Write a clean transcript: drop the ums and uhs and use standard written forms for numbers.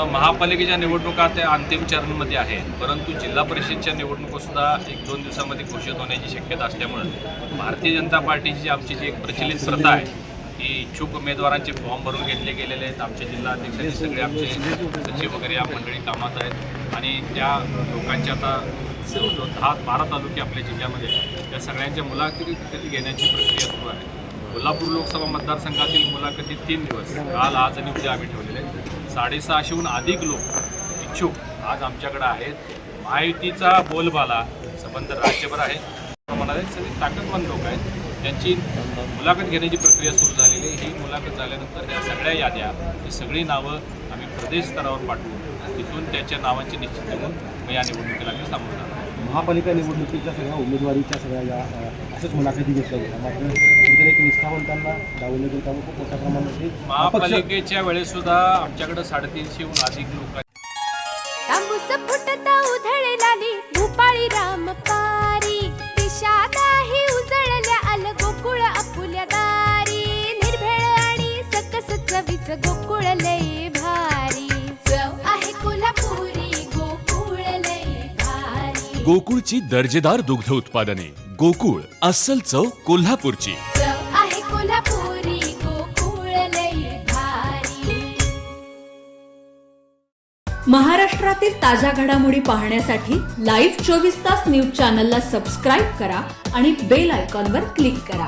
महापालिकेच्या निवडणुका त्या अंतिम चरणमध्ये आहेत, परंतु जिल्हा परिषदच्या निवडणुकासुद्धा 1-2 दिवसामध्ये घोषित होण्याची शक्यता असल्यामुळे भारतीय जनता पार्टीची आमची जी एक प्रचलित प्रथा आहे की इच्छुक उमेदवारांचे फॉर्म भरून घेतले गेलेले आहेत. आमचे जिल्हाध्यक्षांचे सगळे आमचे सचिव वगैरे या मंडळी कामात आहेत आणि त्या लोकांचे आता 10-12 तालुके आपल्या जिल्ह्यामध्ये त्या सगळ्यांच्या मुलाखती घेण्याची प्रक्रिया सुरू आहे. कोल्हापूर लोकसभा मतदारसंघातील मुलाखती 3 दिवस काल, आज आणि उद्या आम्ही ठेवलेले आहेत. 650हून अधिक लोक इच्छुक आज आमच्याकडे आहेत. महायुतीचा बोलबाला संबंध राज्यभर आहे. प्रमाणात सगळे ताकदवान लोक आहेत. त्यांची मुलाखत घेण्याची प्रक्रिया सुरू झालेली आहे. ही मुलाखत झाल्यानंतर त्या सगळ्या याद्या, ही सगळी नावं आम्ही प्रदेश स्तरावर पाठवू. तिथून त्याच्या नावांची निश्चित करून मग या निवडणुकीला आम्ही सामोरं जाणार. महापालिका निवडणुकीच्या सगळ्या उमेदवारीच्या सगळ्या या अशाच मुलाखती घेतल्या गेल्या. मात्र कुठेतरी एक निष्ठावंतांना डावललं गेलं, त्यामुळे खूप मोठ्या प्रमाणामध्ये महापालिकेच्या वेळेसुद्धा आमच्याकडे 350हून अधिक लोक तांबूस फुटता उधळलाली भूपाळी रामपारी दिशादाही उजळल्या आल गोकुळ आपुल्या दारी निर्भेळ आणि सकस चवीच गोकुळ लय भारी चव आहे कोल्हापुरी गोकुळ लय भारी. गोकुळची दर्जेदार दुग्ध उत्पादने. गोकुळ, अस्सल चव कोल्हापूरची. चव आहे कोल्हापुरी गोकुळ लय भारी. महाराष्ट्रातील ताज्या घडामोडी पाहण्यासाठी लाईव्ह 24 तास न्यूज चॅनलला सबस्क्राईब करा आणि बेल आयकॉनवर क्लिक करा.